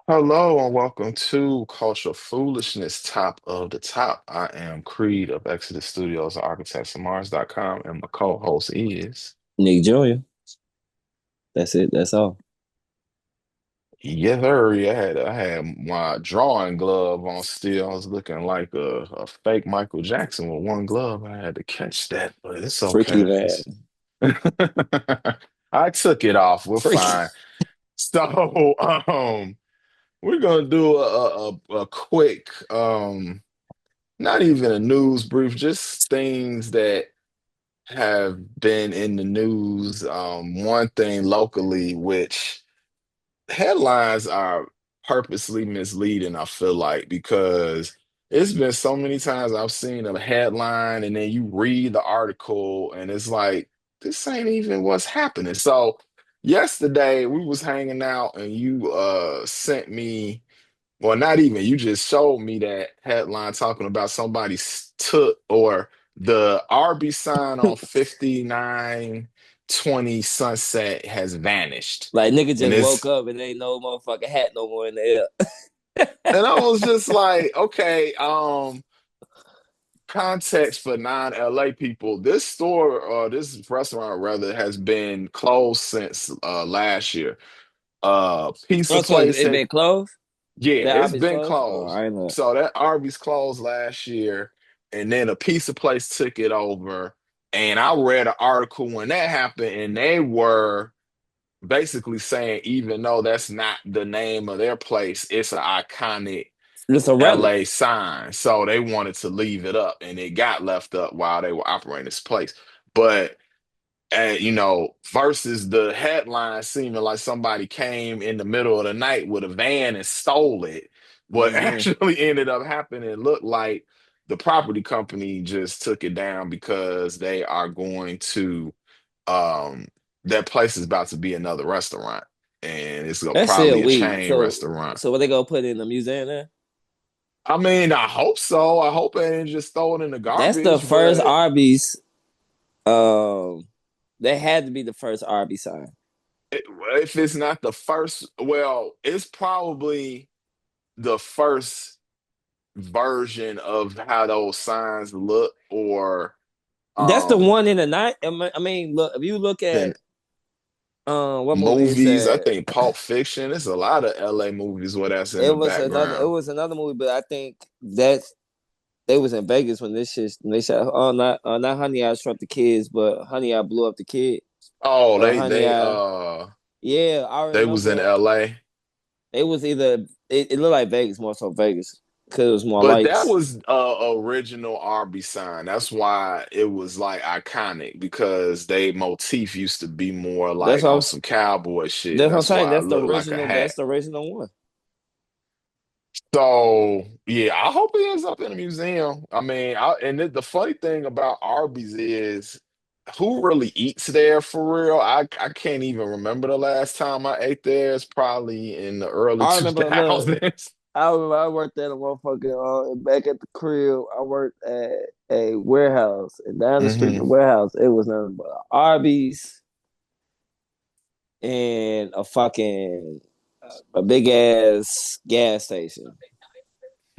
Hello and welcome to Cultured Foolishness, top of the top. I am Creed of Exodus Studios and ArchitectsOfMars.com, and my co-host is Nick Jr. That's it. That's all. yes, sir. I had my drawing glove on still. I was looking like a fake Michael Jackson with one glove. I had to catch that, but it's Freaky okay. man. I took it off. We're Freaky. fine. So, we're gonna do a quick not even a news brief, just things that have been in the news. One thing locally, which headlines are purposely misleading, I feel like, because it's been so many times I've seen a headline and then you read the article and it's like, this ain't even what's happening. So yesterday we was hanging out and you sent me, well, not even. You just showed me that headline talking about somebody took or the RB sign on 5920 Sunset has vanished. Like nigga And just woke it's up and ain't no motherfucking hat no more in the air. and I was just like, okay, context for non-LA people. This store or this restaurant rather has been closed since last year. Pizza Oh, so place it had. been closed? Yeah, That it's obvious been closed? Oh, closed. I ain't know. So that Arby's closed last year, and then a pizza place took it over. And I read an article when that happened, and they were basically saying, even though that's not the name of their place, it's an iconic It's a relic. LA sign. So they wanted to leave it up, and it got left up while they were operating this place. But and versus the headline seeming like somebody came in the middle of the night with a van and stole it. What Mm-hmm. actually ended up happening looked like the property company just took it down because they are going to that place is about to be another restaurant and it's gonna That's still probably a weed. chain So restaurant. so what they gonna put in the museum there? I mean, I hope so. I hope they didn't just throw it in the That's the garbage, first but Arby's. That had to be the first Arby's sign. if it's not the first, well, it's probably the first version of how those signs look, or That's the um, one in the night. I mean, look, if you look at then what movie it movies. I said. think Pulp Fiction. There's a lot of LA movies where that's in It the was another. It background. was another movie, but I think that they was in Vegas when this shit. When they shot. Oh, not Honey, I Shrunk the Kids, but Honey, I Blew Up the Kid, Oh, or they Honey, they I. uh Yeah, I they was in remember. LA. It was either. It looked like Vegas, more so Vegas, because it was more But that lights. was original Arby sign. That's why it was like iconic because they motif used to be more That's like what I on was. some cowboy shit. That's what I'm That's saying. why it That's the looked like a original. hat. That's the original one. So yeah, I hope it ends up in a museum. I mean, the funny thing about Arby's is who really eats there for real? I can't even remember the last time I ate there. It's probably in the early I remember. Look, 2000s. I remember I worked at a motherfucking back at the crib. I worked at a warehouse, and down the street in Hmm. the warehouse, it was nothing but Arby's and a big ass gas station.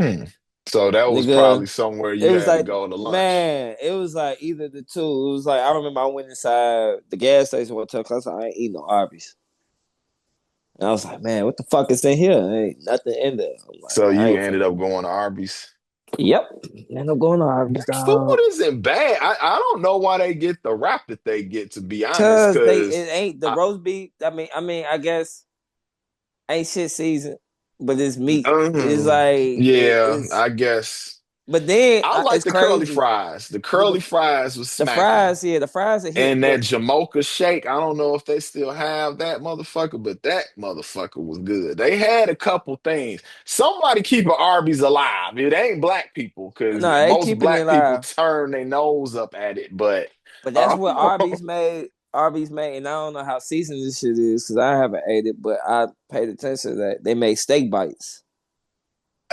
Hmm. So that was probably Nigga, somewhere it you was had to like, go to lunch. man, it was like either the two. It was like I remember I went inside the gas station one time because I ain't eating no Arby's. And I was like, man, what the fuck is in here? Ain't nothing in there. I'm like, So I you ain't ended finna. up going to Arby's. Yep. End up going to Their Arby's, food dog. isn't bad. I don't know why they get the rap that they get, to be honest, Cause because it ain't the roast beef. I guess ain't shit season, but it's meat. It's like yeah, it's. I guess. But then I like it's the curly crazy. fries. The With curly fries was the smacking. fries, yeah, the fries are hit. And that But Jamocha shake, I don't know if they still have that motherfucker, but that motherfucker was good. They had a couple things. Somebody keep an Arby's alive. It ain't black people, because no, they most keeping it black people alive. turn their nose up at it. But But that's uh, what Arby's made. Arby's made, and I don't know how seasoned this shit is because I haven't ate it, but I paid attention to that they made steak bites.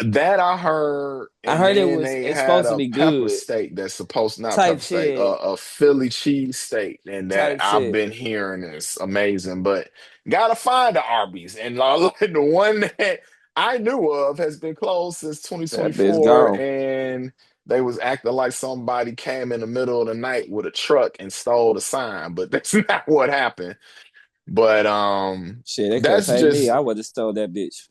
that I heard, I and heard then they it's had supposed to a be pepper good steak that's supposed not type pepper steak, shit, a Philly cheese steak, and that type I've shit. been hearing is amazing. But gotta find the Arby's, and like the one that I knew of has been closed since That bitch 2024, gone. and they was acting like somebody came in the middle of the night with a truck and stole the sign, but that's not what happened. But Shit, they could have that's paid me. just I would have stole that bitch.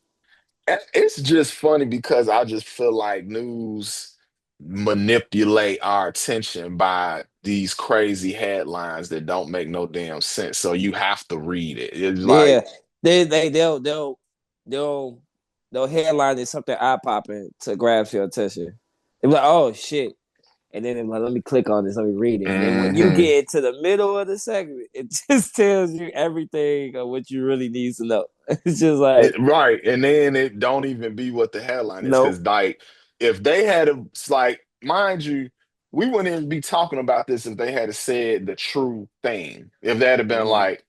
it's just funny because I just feel like news manipulate our attention by these crazy headlines that don't make no damn sense. So you have to read it. It's Yeah, like, they'll they'll headline it something eye popping to grab your attention. They're like, oh shit. And then they're like, let me click on this, let me read it. And then when you mhm. get to the middle of the segment, it just tells you everything of what you really need to know. It's just like, Right. And then it don't even be what the headline is. Cause nope. like if they had a it's like, mind you, we wouldn't even be talking about this if they had said the true thing. If they had been Mm-hmm. like,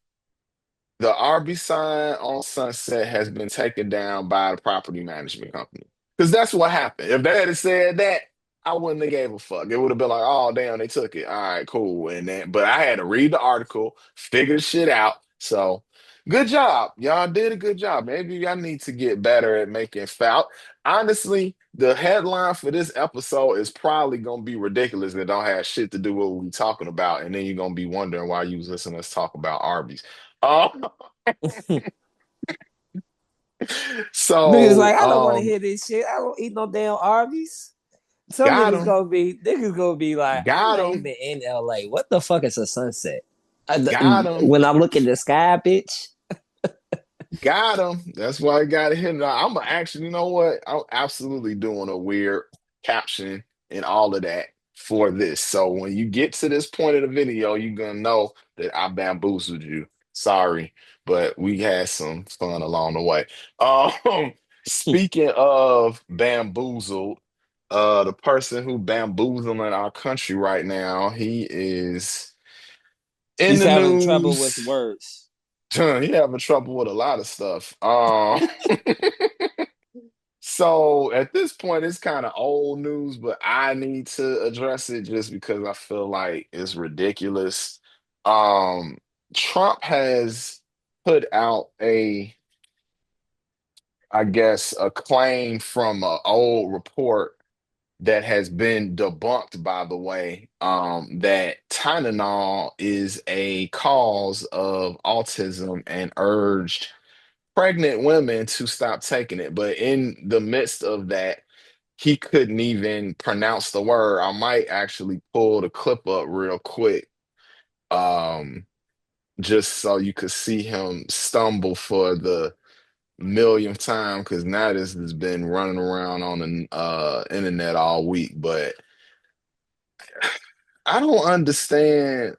the RB sign on Sunset has been taken down by the property management company. Because that's what happened. If they had said that, I wouldn't have gave a fuck. It would have been like, oh damn, they took it. All right, cool. And then but I had to read the article, figure the shit out. So good job. Y'all did a good job. Maybe I need to get better at making foul. Honestly, the headline for this episode is probably gonna be ridiculous that don't have shit to do with what we talking about. And then you're gonna be wondering why you was listening to us talk about Arby's. Um, Niggas so like, I don't want to hear this shit. I don't eat no damn Arby's. Some got him, niggas gonna be like, I'm got not him, even in LA. What the fuck is a sunset? got him, When I look at the sky, bitch. got him. That's why I got it hit. I'm actually, you know what? I'm absolutely doing a weird caption and all of that for this. So when you get to this point of the video, you're gonna know that I bamboozled you. Sorry, but we had some fun along the way. Um, speaking of bamboozled, the person who bamboozling our country right now, he is in He's the having trouble with news. words. He having trouble with a lot of stuff. So at this point, it's kind of old news, but I need to address it just because I feel like it's ridiculous. Um, Trump has put out I guess, a claim from an old report that has been debunked, by the way, that Tylenol is a cause of autism and urged pregnant women to stop taking it. But in the midst of that, he couldn't even pronounce the word. I might actually pull the clip up real quick, um, just so you could see him stumble for the millionth time, because now this has been running around on the internet all week. But I don't understand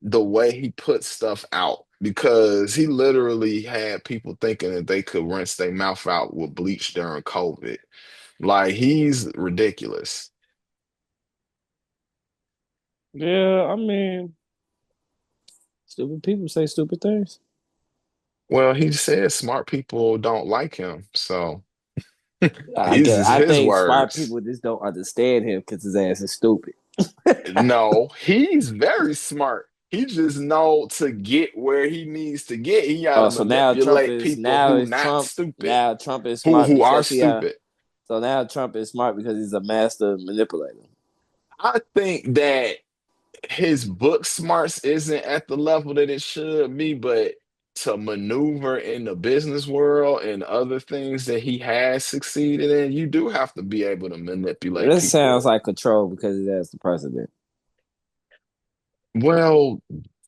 the way he puts stuff out because he literally had people thinking that they could rinse their mouth out with bleach during COVID. Like he's ridiculous. Yeah, I mean, stupid people say stupid things. Well, he says smart people don't like him. So I these get. is I his think smart words. people just don't understand him because his ass is stupid. No, he's very smart. He just know to get where he needs to get. He gotta Oh, so manipulate people who not stupid, Now Trump is smart who are because he stupid. so now Trump is smart because he's a master manipulator. I think that his book smarts isn't at the level that it should be, but to maneuver in the business world and other things that he has succeeded in, you do have to be able to manipulate This sounds people. like control because he's as the president. Well,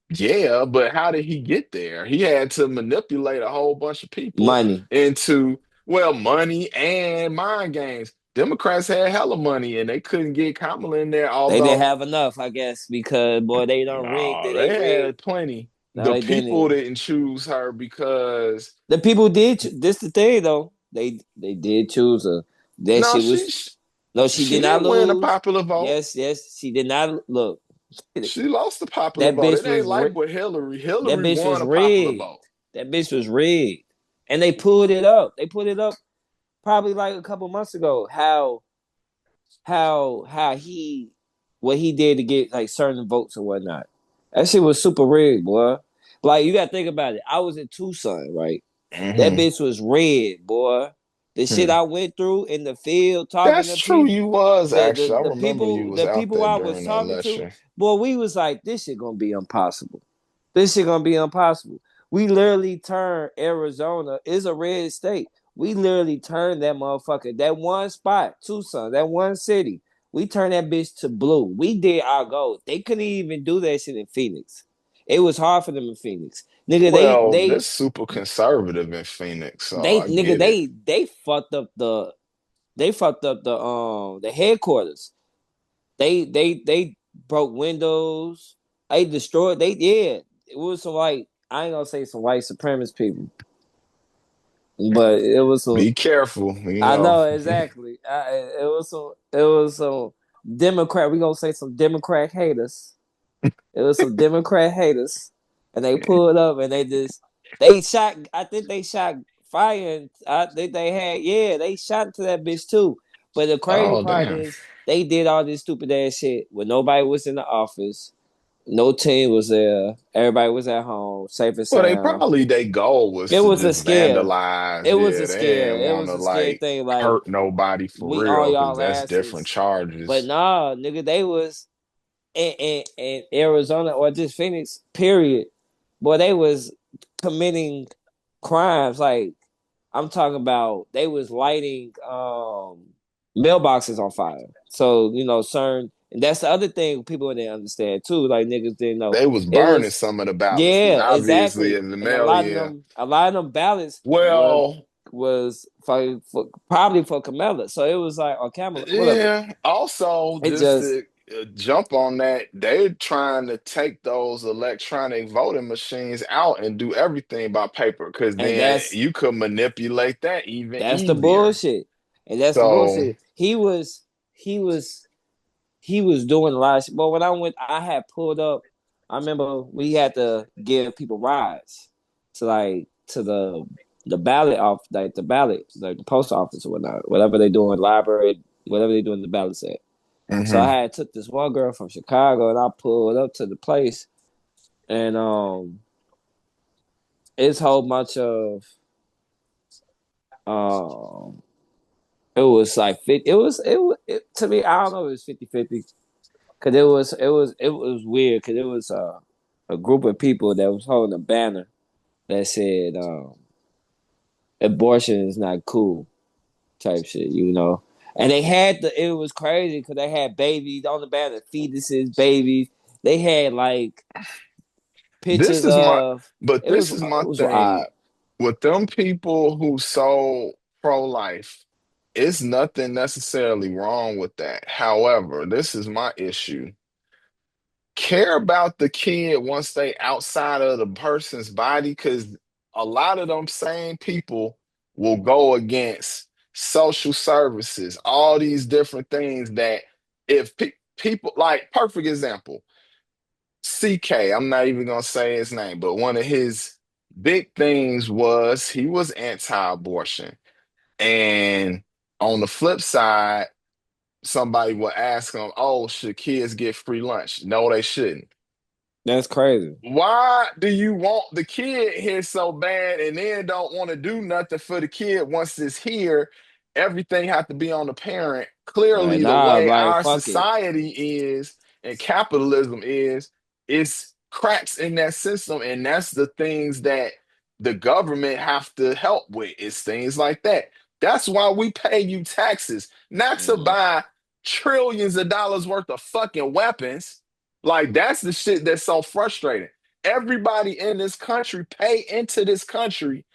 yeah, but how did he get there? He had to manipulate a whole bunch of people Money. into, well, money and mind games. Democrats had hella money and they couldn't get Kamala in there, They didn't although have enough, I guess, because boy, they don't rig. no, Did they they rig? had plenty. No, The they people didn't. didn't choose her because The people did. This the thing though. They did choose her. That no, shit was no. She she did not didn't win a lose. popular vote. Yes, yes, she did not look. She lost the popular That vote. It bitch ain't was like with Hillary. that Hillary bitch was won a popular rigged. vote. That bitch was rigged, and they pulled it up. They put it up probably like a couple months ago. How he what he did to get like certain votes or whatnot. That shit was super rigged, boy. Like you gotta think about it. I was in Tucson, right? That Hmm. bitch was red, boy. The shit Hmm. I went through in the field talking That's to true. people, You was the actually. I the the remember you people was the out people there I was during that talking to, election. boy, we was like, this shit gonna be impossible. This shit gonna be impossible. We literally turned Arizona is a red state. We literally turned that motherfucker, that one spot, Tucson, that one city. We turned that bitch to blue. We did our goal. They couldn't even do that shit in Phoenix. It was hard for them in Phoenix. Nigga, Well, this super conservative in Phoenix, so I nigga, get it. they fucked up the headquarters. They broke windows. They destroyed. It was some like I ain't gonna say some white supremacist people, but it was some. Be careful, you I know. know exactly. It was some Democrat. We gonna say some Democrat haters. It was some Democrat haters, and they pulled up and they shot. I think they shot fire. And I think they had they shot into that bitch too. But the crazy Oh part damn. is they did all this stupid ass shit when nobody was in the office, no team was there, everybody was at home, safe and Well, sound. their goal was It to was a just scare. vandalize. It was Yeah, a they scare. didn't It want was to a scare like thing. Like hurt nobody for we on real, because y'all that's different asses, but charges. nah, nigga, they was in Arizona or just Phoenix, period. Boy, they was committing crimes. Like I'm talking about, they was lighting mailboxes on fire. So certain, and that's the other thing people didn't understand too. Like niggas didn't know They was it burning was. some of the ballots because Yeah, obviously exactly. in the And mail, yeah. a lot of them ballots Well, was for probably for Kamala. So it was like, or Kamala, whatever. yeah. Also, It just just to jump on that, they're trying to take those electronic voting machines out and do everything by paper, because and then you could manipulate that even that's the easier. bullshit. And that's the So, bullshit. He was he was doing a lot of shit. But when I went, I had pulled up. I remember we had to give people rides to the ballot off, like the ballot, like the post office or whatnot, whatever they do in the library, whatever they do in the ballots at. So I mhm. had took this one girl from Chicago and I pulled up to the place, and it's a whole bunch of um it was like 50, to me, I don't know, it was 50-50. Cause it was weird because it was a group of people that was holding a banner that said abortion is not cool type shit. And they had it was crazy because they had babies on the banner, fetuses, babies. They had like This pictures is my, of but it this is my was thing odd. with them people who so pro-life. It's nothing necessarily wrong with that. However, this is my issue. Care about the kid once they outside of the person's body, because a lot of them same people will go against social services, all these different things that if people, like, perfect example, CK, I'm not even gonna say his name, but one of his big things was he was anti-abortion. And on the flip side, somebody will ask him, "Oh, should kids get free lunch?" No, they shouldn't. That's crazy. Why do you want the kid here so bad and then don't want to do nothing for the kid once it's here? Everything has to be on the parent. Like Clearly, the nah, way like our fuck it. society is and capitalism is, it's cracks in that system, and that's the things that the government have to help with. It's things like that. That's why we pay you taxes, not to Mm. buy trillions of dollars worth of fucking weapons. Like, that's the shit that's so frustrating. Everybody in this country pay into this country,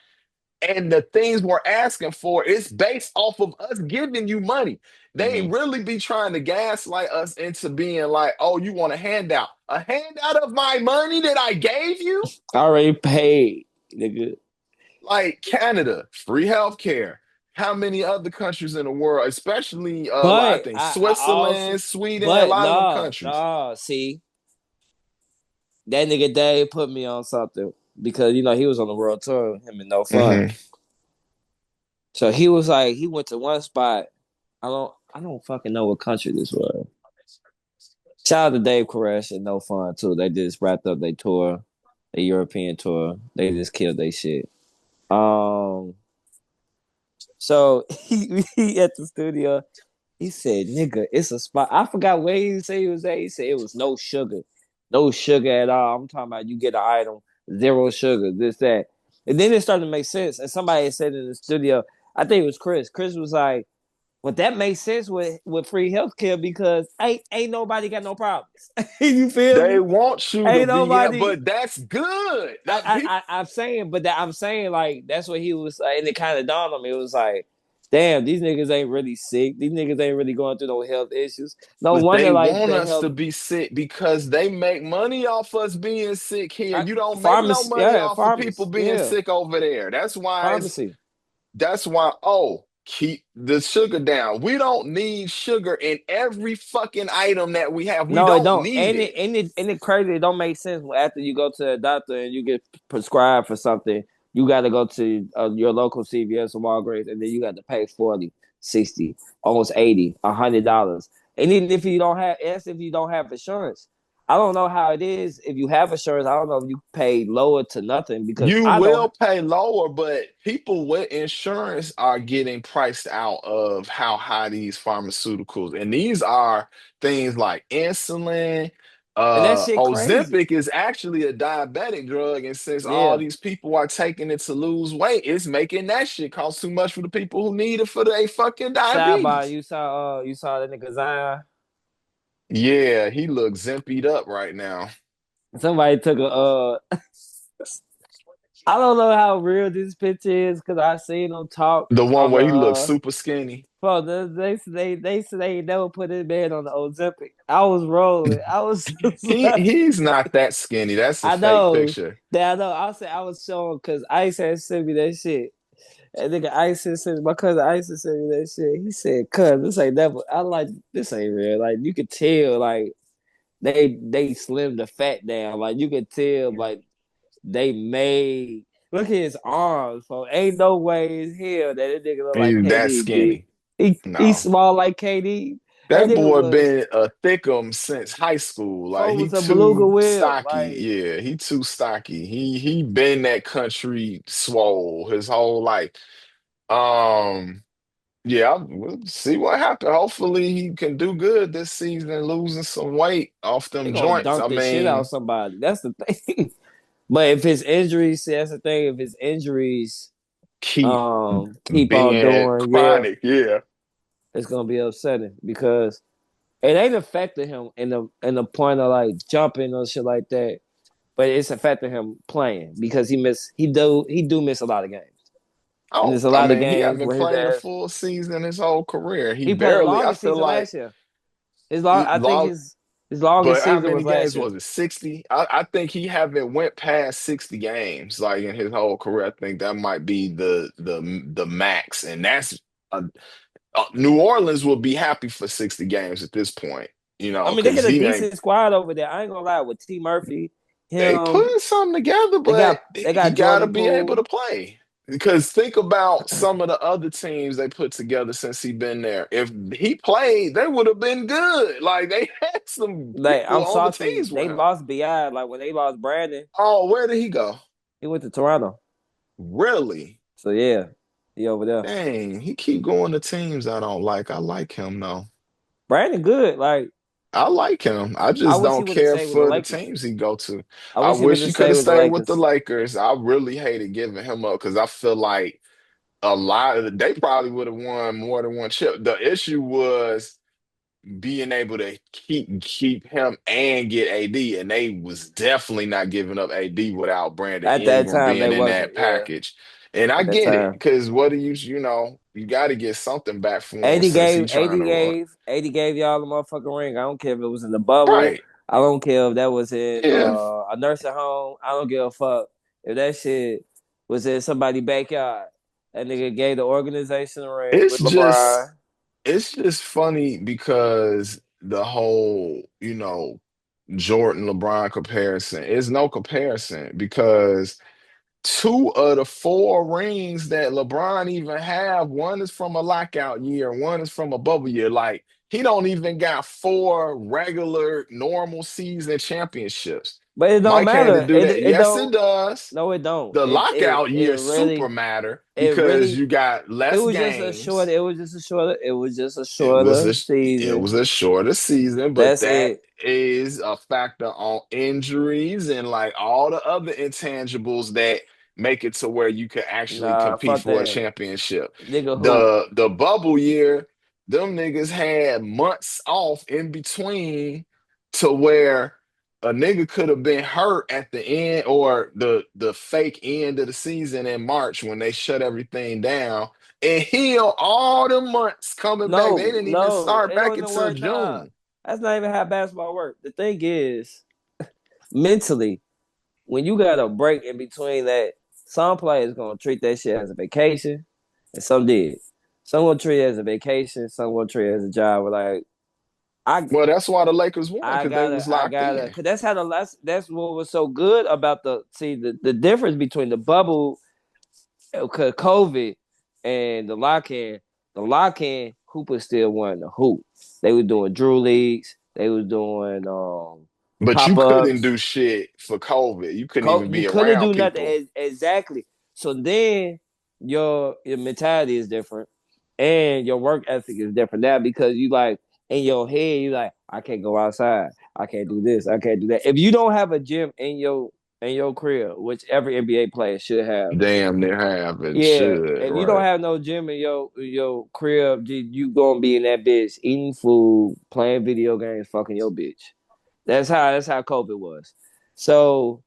and the things we're asking for is based off of us giving you money. They Hmm. really be trying to gaslight us into being like, "Oh, you want a handout? A handout of my money that I gave you?" I already paid, nigga. Like Canada, free healthcare. How many other countries in the world, especially I But think I also, Switzerland, Sweden, a but lot of them countries. see, that nigga Dave put me on something because he was on the world tour, him and No Fun. Hmm. So he was like, he went to one spot. I don't fucking know what country this was. Shout out to Dave Koresh and No Fun too. They just wrapped up their tour, their European tour. They just killed their shit. Um, So he at the studio. He said, "Nigga, it's a spot." I forgot where he said he was at. He said it was no sugar, no sugar at all. I'm talking about you get an item, zero sugar, this that, and then it started to make sense. And somebody said in the studio, I think it was Chris. Chris was like, "Well, that makes sense with free healthcare because ain't nobody got no problems. You feel They me? want you to Ain't be, nobody." but that's good. I, That people, I'm saying, but I'm saying like that's what he was like, and it kind of dawned on me. It was like, damn, these niggas ain't really sick. These niggas ain't really going through no health issues. No but wonder they like want the us health to be sick because they make money off us being sick here. You don't make no pharmacy, money yeah, off of people pharmacy, being yeah, sick over there. That's why pharmacy. keep the sugar down. We don't need sugar in every fucking item that we have. We No, it don't don't. need it. And it crazy. It don't make sense after you go to a doctor and you get prescribed for something. You got to go to your local CVS or Walgreens, and then you got to pay 40, 60, almost 80, $100. And even if you don't have, that's if you don't have insurance. I don't know how it is if you have insurance. I don't know if you pay lower to nothing because You I don't. will pay lower, but people with insurance are getting priced out of how high these pharmaceuticals, and these are things like insulin. And that shit crazy. Ozempic is actually a diabetic drug, and since all Yeah. these people are taking it to lose weight, it's making that shit cost too much for the people who need it for their fucking Sidebar, diabetes. you saw that nigga Zion. Yeah, he looks zimpied up right now. Somebody took a I don't know how real this picture is because I seen them talk The one on the where he looks super skinny. bro, they say they never put his man on the Ozempic. I was rolling. I was just like, He's not that skinny. That's a I fake know picture. that I know. I said I was showing because Ice had sent me that shit. And nigga Ice had sent my cousin Ice had sent me that shit. He said, "Cuz this ain't never." I like this ain't real. Like you could tell, like they slimmed the fat down. Like you could tell, like they made look at his arms, so ain't no way in hell that that nigga look like He's that KD, G. skinny. He No. small like KD. That That nigga boy was been a thickum since high school. Like he was a beluga too whale. stocky. Like Yeah, he too stocky. He been that country swole his whole life. Um, yeah, we'll see what happens. Hopefully he can do good this season, losing some weight off they them gonna joints. dunk I the shit out mean, somebody. That's the thing. But if his injuries, see, that's the thing. If his injuries keep keep on being doing, yeah, chronic. Yeah. it's gonna be upsetting because it ain't affecting him in the point of like jumping or shit like that. But it's affecting him playing because he do miss a lot of games, and Oh, there's a I lot of mean, he games haven't where his played a ass full season his whole career. He he played the barely, I longest feel season like, last year. I think long, his longest but how season many was last games year. was it? 60? I think he haven't went past 60 games like in his whole career. I think that might be the max. And that's New Orleans will be happy for 60 games at this point, I mean, they because get a he ain't decent squad over there. I ain't gonna lie with T Murphy, they him. putting something together, but They he got got to Jordan be able to Poole. play. Because think about some of the other teams they put together since he been there. If he played, they would have been good. Like they had some Like people I'm on the salty. teams with They him. lost Bi like when they lost Brandon. Oh, where did he go? He went to Toronto. Really? So yeah, he over there. Dang, he keep going to teams I don't like. I like him though. Brandon good. Like I like him. I I just wish he don't would have care stayed with the for the Lakers. teams he go to. I I wish he would wish have he could stayed have with the stayed with the Lakers. Lakers. I really hated giving him up because I feel like a lot of they probably would have won more than one chip. The issue was being able to keep him and get AD, and they was definitely not giving up AD without Brandon At that Ingram time, they being in wasn't. that Yeah, package. And I at that get it time. because what do you got to get something back for him 80 since gave he trying 80 to run. gave 80 gave y'all the motherfucking ring. I don't care if it was in the bubble. Right. I don't care if that was in Yeah. a nursing home. I don't give a fuck. If that shit was in somebody's backyard. That nigga gave the organization a ring It's with just LeBron. it's just funny because the whole, Jordan LeBron comparison is no comparison because two of the four rings that LeBron even have, one is from a lockout year, one is from a bubble year. Like he don't even got four regular normal season championships. But it don't Mike had to matter. do that. It Yes, it don't. does. No, it don't. The lockout It years super really matter it because really you got it less was just a short. games. It was just a It was shorter it season. was a shorter season, but That's that it. is a factor on injuries and like all the other intangibles that make it to where you can actually Nah, compete fuck for a that, championship. nigga. Who? The bubble year, them niggas had months off in between to where a nigga could have been hurt at the end or the fake end of the season in March when they shut everything down and heal all the months coming back. They No, didn't even no, start it don't back even until work. Nah, June. that's not even how basketball work. The thing is, mentally, when you got a break in between that, some players gonna treat that shit as a vacation, and some did. Some gonna treat it as a vacation. Some gonna treat it as a job. We're like, I Well, that's why the Lakers won because they was I locked gotta, in. cause that's how the last. That's what was so good about the difference between the bubble, COVID, and the lock in. The lock in hoopers still wanted to hoop. They were doing Drew leagues. They was doing But you pop couldn't ups. do shit for COVID. You couldn't even You be couldn't around do nothing people. exactly. So then your mentality is different, and your work ethic is different now because you like in your head you like I can't go outside, I can't do this, I can't do that. If you don't have a gym in your crib, which every NBA player should have, Damn near have and yeah. should, If you don't right? have no gym in your crib, you gonna be in that bitch eating food, playing video games, fucking your bitch. That's how COVID was. So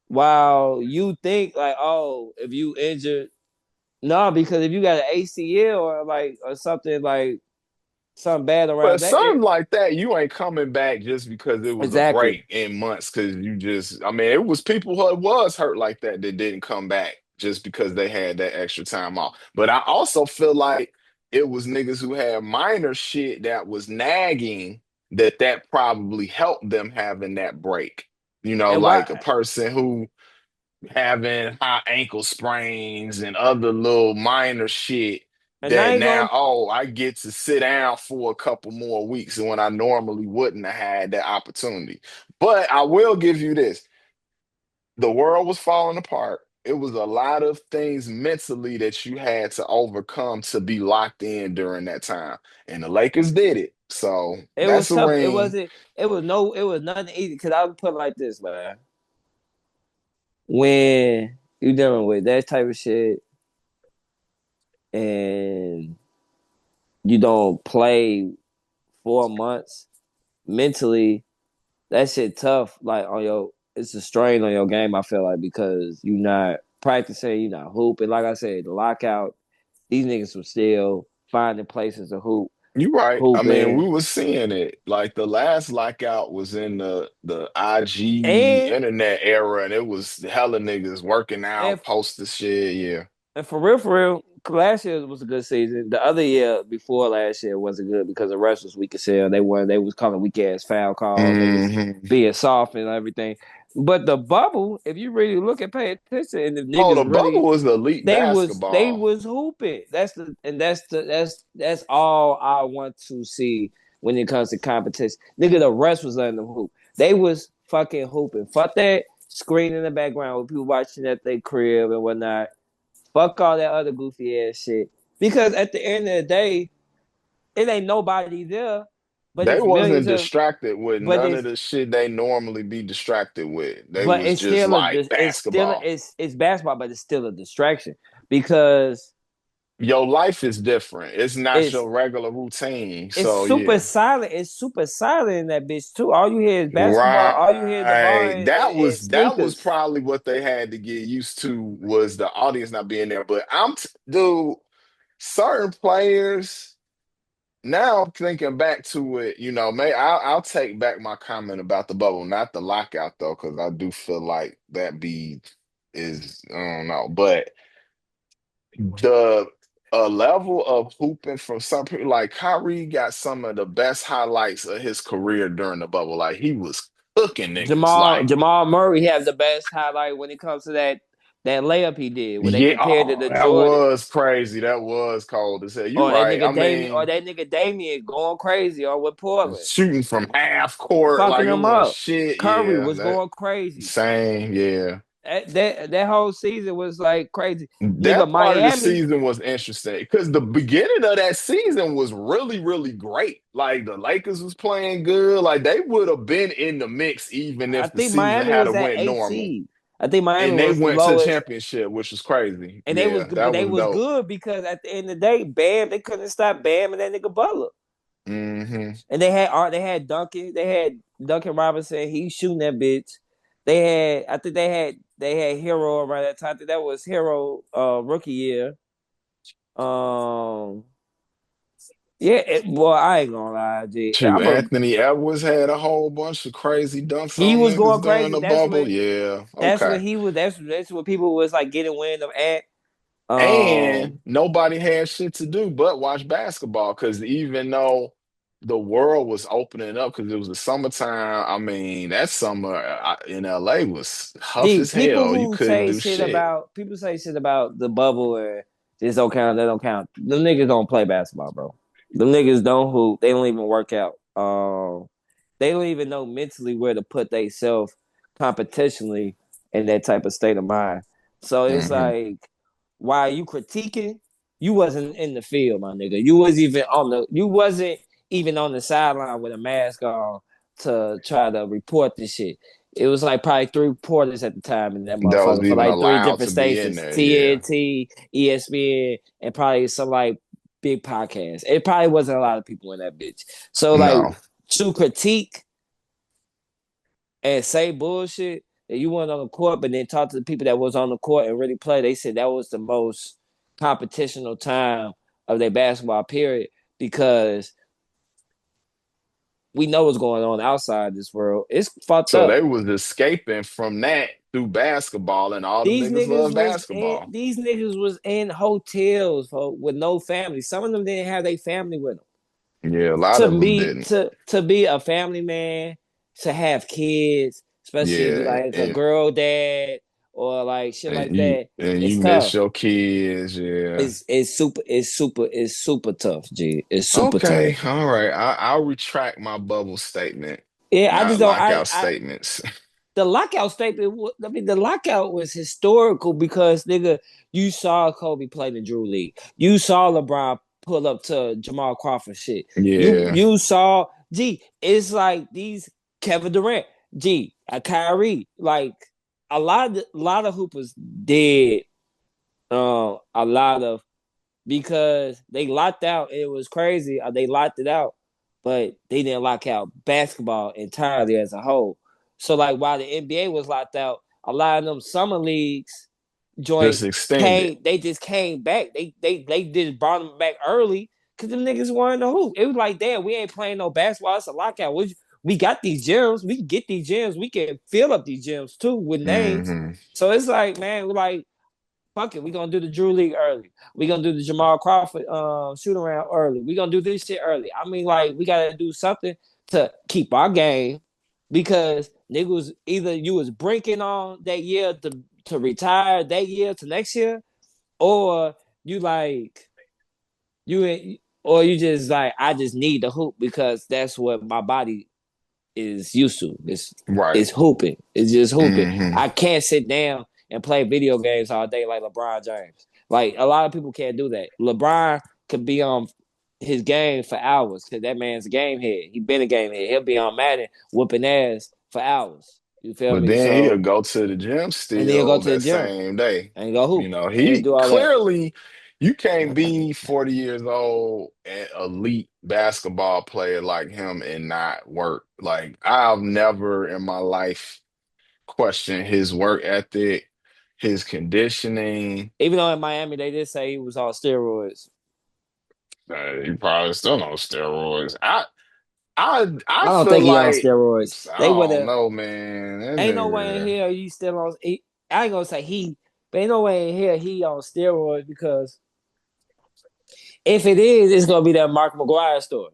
while you think like, oh, if you injured, no, because if you got an ACL or like or something like something bad But around that, something like that, you ain't coming back just because it was a exactly. break in months. Because you just, I mean, it was people who was hurt like that that didn't come back just because they had that extra time off. But I also feel like it was niggas who had minor shit that was nagging that probably helped them having that break. You know, And like a why? person who having high ankle sprains and other little minor shit And I that ain't now, gonna. oh, I get to sit down for a couple more weeks when I normally wouldn't have had that opportunity. But I will give you this. The world was falling apart. It was a lot of things mentally that you had to overcome to be locked in during that time. And the Lakers did it. So It that's was a tough. It ring. wasn't. It was no. It was nothing easy. Because I would put it like this, man. When you dealing with that type of shit and you don't play 4 months mentally, that shit tough. Like on your, it's a strain on your game. I feel like because you're not practicing, you're not hooping. Like I said, the lockout, these niggas were still finding places to You're right. I mean, hooping, we were seeing it. Like the last lockout was in the IG and internet era, and it was hella niggas working and out, posting shit. Yeah. and for real, last year was a good season. The other year before last year wasn't good because the rest was weak as hell. They was calling weak ass foul calls. They was hmm being soft and everything. But the bubble, if you really look and pay attention, and the Oh, niggas the bubble really was elite they basketball. was hooping. That's all I want to see when it comes to competition. Nigga, the rest was letting them hoop. They was fucking hooping. Fuck that screen in the background with people watching at their crib and whatnot. Fuck all that other goofy ass shit. Because at the end of the day, it ain't nobody there, but They it's millions wasn't of distracted with but none of the shit they normally be distracted with. They was it's just still like basketball. it's basketball, but it's still a distraction because Your life is different. It's not it's your regular routine. it's So super yeah. silent. It's super silent in that bitch too. All you hear is basketball. All you hear is the ball Right. and That was sneakers. probably what they had to get used to was the audience not being there. But dude, certain players now thinking back to it, you know, I'll take back my comment about the bubble, not the lockout though, because I do feel like that be is I don't know, but the a level of hooping from some people like Kyrie got some of the best highlights of his career during the bubble. Like he was cooking niggas. Like Jamal Murray have the best highlight when it comes to that That layup he did, where they Yeah, compared it oh, to that Jordan. was crazy. That was cold as hell. You Or that right. nigga I Damien, or mean, that nigga Damien going crazy, or with Portland, shooting from half court fucking like it them was up. shit. Curry Yeah, was that going crazy. same. Yeah. That whole season was like crazy. Nigga, That part of the Miami. season was interesting because the beginning of that season was really, really great. Like the Lakers was playing good. Like they would have been in the mix even I if the think season Miami had a was at went eight normal. seed. I think Miami And they was the went to the lowest, championship, which was crazy. and they was Yeah, but that they was was dope. good because at the end of the day, Bam, they couldn't stop Bam and that nigga Butler. Hmm. And they had Duncan, they had Duncan Robinson. He shooting that bitch. I think they had Hero around that time. I think that was Hero rookie year. Um, yeah, boy, I ain't gonna lie, G. Shoot, Anthony Edwards had a whole bunch of crazy dunks He on was niggas going during crazy. the bubble. Yeah, That's okay. when he was. That's when people was like getting wind of Ant. And Um, nobody had shit to do but watch basketball because even though the world was opening up because it was the summertime, I mean, that summer in LA was huff D as people hell. You who couldn't say do shit shit. about people say shit about the bubble and this don't count, that don't count. Them niggas don't play basketball, bro. Them niggas don't hoop. They don't even work out. They don't even know mentally where to put themselves competitionally in that type of state of mind. So it's Hmm. like, while you critiquing, you wasn't in the field, my nigga. You wasn't even on the sideline with a mask on to try to report this shit. It was like probably three reporters at the time in that That was motherfucker for even like three allowed different to be in stations: there. Yeah. TNT, ESPN, and probably some like big podcasts. It probably wasn't a lot of people in that bitch. So like, No. to critique and say bullshit that you weren't on the court, but then talk to the people that was on the court and really play. They said that was the most competitional time of their basketball period because we know what's going on outside this world. It's fucked So up. they was escaping from that through basketball, and all them niggas love basketball. These niggas was in hotels with no family. Some of them didn't have their family with them. Yeah, a lot To of them be didn't. to be a family man, to have kids, especially if you Yeah, like a girl dad or like shit like that, and it's you miss tough. your kids. Yeah. It's super tough, G. It's super tough. Okay, all right. I'll retract my bubble statement, Yeah, I just not don't. lockout I statements. The lockout statement. I mean, the lockout was historical because nigga, you saw Kobe play the Drew League. You saw LeBron pull up to Jamal Crawford shit. Yeah, You saw. It's like these Kevin Durant. Kyrie. Like a lot of hoopers did. A lot of because they locked out. It was crazy. They locked it out, but they didn't lock out basketball entirely as a whole. So like while the NBA was locked out, a lot of them summer leagues just joints extended. came. They just came back. They just brought them back early because them niggas wanted to hoop. It was like, damn, we ain't playing no basketball. It's a lockout. We got these gyms. We can get these gyms. We can fill up these gyms too with names. Hmm. So it's like, man, we're like, fuck it, we gonna do the Drew League early. We gonna do the Jamal Crawford shoot around early. We gonna do this shit early. I mean, like, we gotta do something to keep our game because niggas either you was breaking on that year to retire that year to next year, or you like or you just like, I just need the hoop because that's what my body is used to. Right. It's hooping. It's just hooping. Hmm. I can't sit down and play video games all day like LeBron James. Like a lot of people can't do that. LeBron could be on his game for hours because that man's a game head. He been a game head. He'll be on Madden whooping ass for hours. You feel But me? then he'll So go to the gym and then he'll go still to the that gym same day. and go You hoop know, and he do all that. clearly you can't be 40 years old and elite basketball player like him and not work. Like I've never in my life questioned his work ethic, his conditioning. Even though in Miami they did say he was on steroids. He probably still on steroids. I I don't feel think he on like steroids. I They would don't have. know, man. That Ain't no way in nigga. here you still on. I ain't gonna say he, but ain't no way in here he on steroids because if it is, it's gonna be that Mark McGuire story.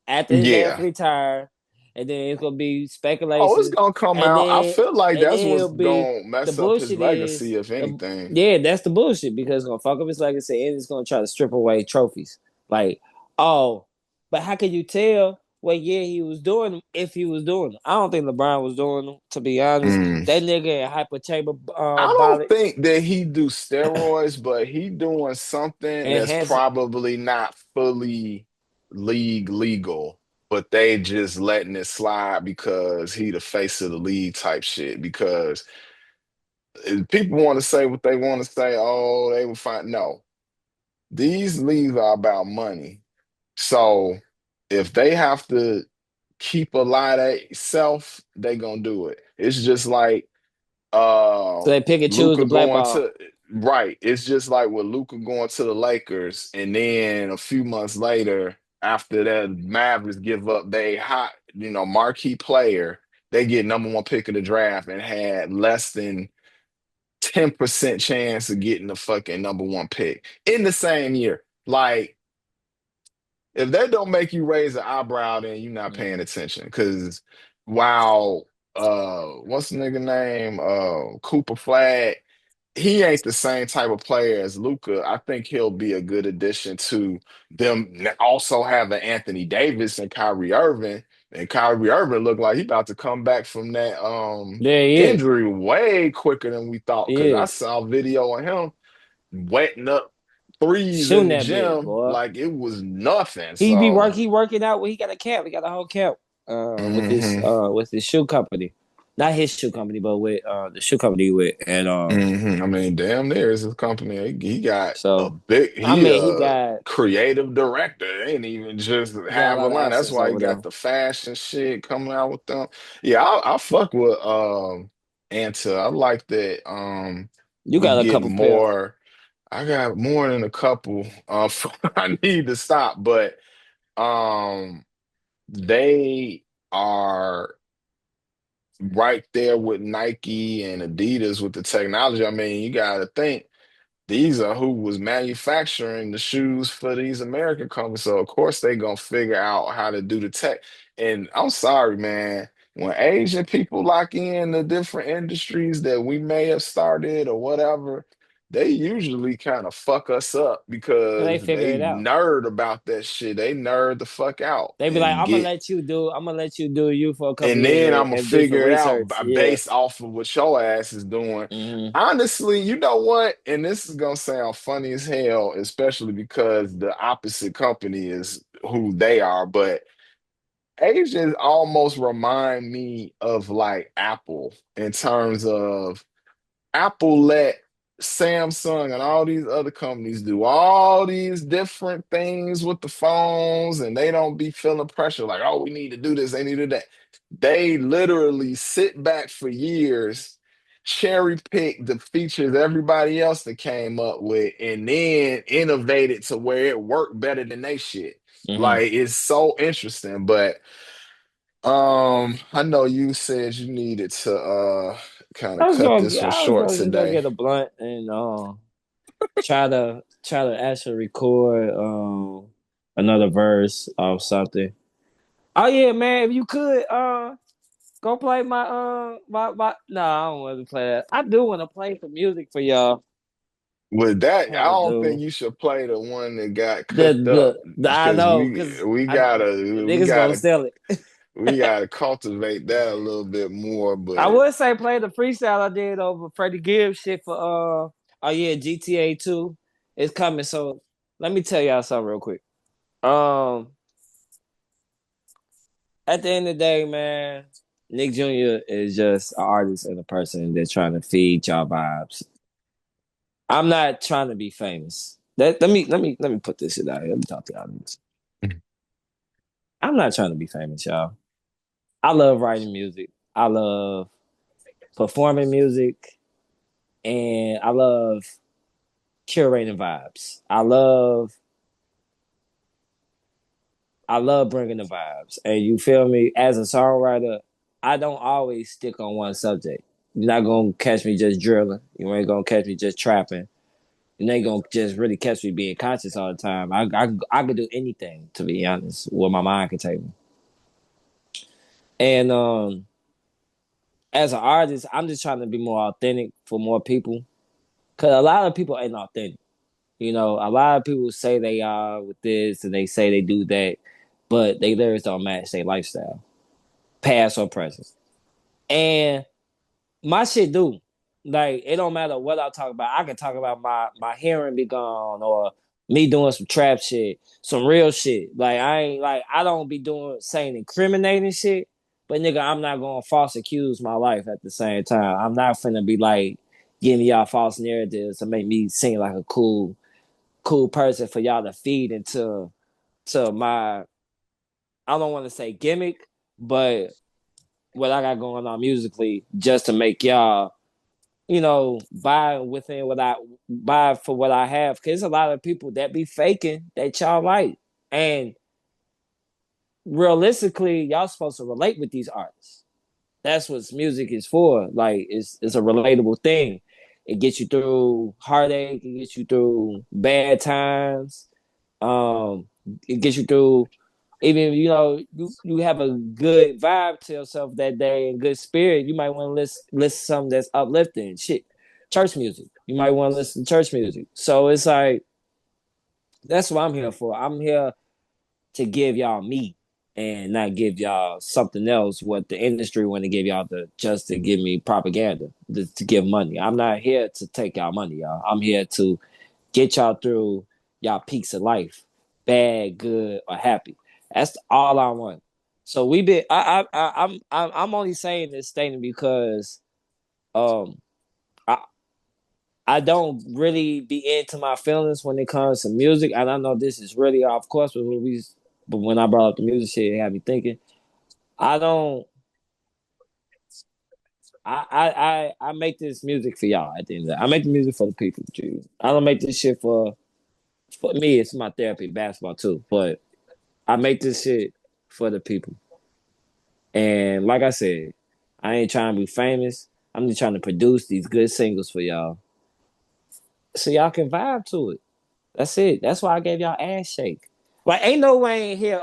After his ass Yeah. retired, and then it's gonna be Oh, it's speculation, gonna come and out. I then feel like and that's then what's it'll be gonna the mess up his bullshit is legacy, if the anything. yeah, that's the bullshit because it's gonna fuck up his legacy and it's gonna try to strip away trophies. Like, oh, but how can you tell what year he was doing them if he was doing them? I don't think LeBron was doing them, to be honest. Mm. That nigga in I don't hyperchabolic think that he do steroids, but he doing something that's enhancing. probably not fully league legal, but they just letting it slide because he the face of the league type shit. Because if people want to say what they want to say, oh, they will find no. These leagues are about money. So if they have to keep a lot of self, they gonna do it. It's just like So they pick and choose the Luca black going ball. to right. It's just like with Luca going to the Lakers, and then a few months later, after that Mavericks give up they hot, marquee player, they get number one pick of the draft and had less than 10% chance of getting the fucking number one pick in the same year. Like, if that don't make you raise an eyebrow, then you're not paying Mm. attention. Cause while what's the nigga name? Cooper Flag, he ain't the same type of player as Luca. I think he'll be a good addition to them. Also having Anthony Davis and Kyrie Irving. And Kyrie Irving looked like he about to come back from that There he is. injury way quicker than we thought. He Cause I is. saw a video of him wetting up threes Shooting in the that bitch, gym boy. like it was nothing. He So he working out. Well, he got a camp. He got a whole camp. hmm With his shoe company, not his shoe company, but with the shoe company he with, and I mean, damn near is his company. He got a so big, I he mean a creative director. It ain't even just he got a have a lot of line. That's assets why he over got there. the fashion shit coming out with them. Yeah, I fuck with Anta. I like that You we got a getting couple pair. more. I got more than a couple. I need to stop, but um they are right there with Nike and Adidas with the technology. I mean, you got to think these are who was manufacturing the shoes for these American companies. So of course they gonna figure out how to do the tech. And I'm sorry, man, when Asian people lock in the different industries that we may have started or whatever, they usually kind of fuck us up And they because figure they it out. nerd about that shit. They nerd the fuck out They be like, and get I'm gonna let you do you for a couple and years then I'm gonna and do some figure it out research. Yeah. based off of what your ass is doing. Hmm. Honestly, you know what? And this is gonna sound funny as hell, especially because the opposite company is who they are. But Asians almost remind me of like Apple in terms of Apple let Samsung and all these other companies do all these different things with the phones, and they don't be feeling pressure like, oh, we need to do this, they need to do that. They literally sit back for years, cherry pick the features everybody else that came up with, and then innovate it to where it worked better than they shit. Hmm. Like it's so interesting, but I know you said you needed to kind of cut this one I was short gonna just go today. get a blunt and try to actually record another verse or something. Oh yeah, man, if you could go play my no, I don't want to play that. I do want to play some music for y'all. With that, I Kinda don't think do. you should play the one that got cooked up I because know, we cause we I gotta we niggas gonna gotta sell it. we gotta cultivate that a little bit more. I But would say play the freestyle I did over Freddie Gibbs shit for oh yeah, GTA 2 is coming. So let me tell y'all something real quick. Um at the end of the day, man, Nick Jr. is just an artist and a person that's trying to feed y'all vibes. I'm not trying to be famous. Let me put this shit out here. Let me talk to y'all. I'm not trying to be famous, y'all. I love writing music. I love performing music, and I love curating vibes. I love bringing the vibes. And you feel me? As a songwriter, I don't always stick on one subject. You're not gonna catch me just drilling. You ain't gonna catch me just trapping. You ain't gonna just really catch me being conscious all the time. I could do anything, to be honest, where my mind can take me. And as an artist, I'm just trying to be more authentic for more people. Cause a lot of people ain't authentic. You know, a lot of people say they are with this and they say they do that, but they lyrics don't match their lifestyle, past or present. And my shit do. Like it don't matter what I talk about. I can talk about my hearing be gone or me doing some trap shit, some real shit. Like I ain't like I don't be doing saying incriminating shit, but nigga, I'm not gonna false accuse my life at the same time. I'm not finna be like giving y'all false narratives to make me seem like a cool person for y'all to feed into to my I don't want to say gimmick, but what I got going on musically just to make y'all buy within what I buy for what I have. Cause there's a lot of people that be faking that y'all like. And realistically, y'all supposed to relate with these artists. That's what music is for. Like it's a relatable thing. It gets you through heartache, it gets you through bad times. Um, it gets you through even you have a good vibe to yourself that day and good spirit. You might want to listen to something that's uplifting. Shit, church music. You might want to listen to church music. So it's like that's what I'm here for. I'm here to give y'all me and not give y'all something else what the industry want to give y'all just to give me propaganda to give money. I'm not here to take y'all money, y'all. I'm here to get y'all through y'all peaks of life, bad, good, or happy. That's all I want. So we been. I'm only saying this statement because um I I don't really be into my feelings when it comes to music, and I know this is really off course with what we. But when I brought up the music shit, it had me thinking. I don't. I make this music for y'all. At the end of the day, I make the music for the people, dude. I don't make this shit for me. It's my therapy, basketball too. But I make this shit for the people. And like I said, I ain't trying to be famous. I'm just trying to produce these good singles for y'all. So y'all can vibe to it. That's it. That's why I gave y'all ass shake. Like, ain't no way in here.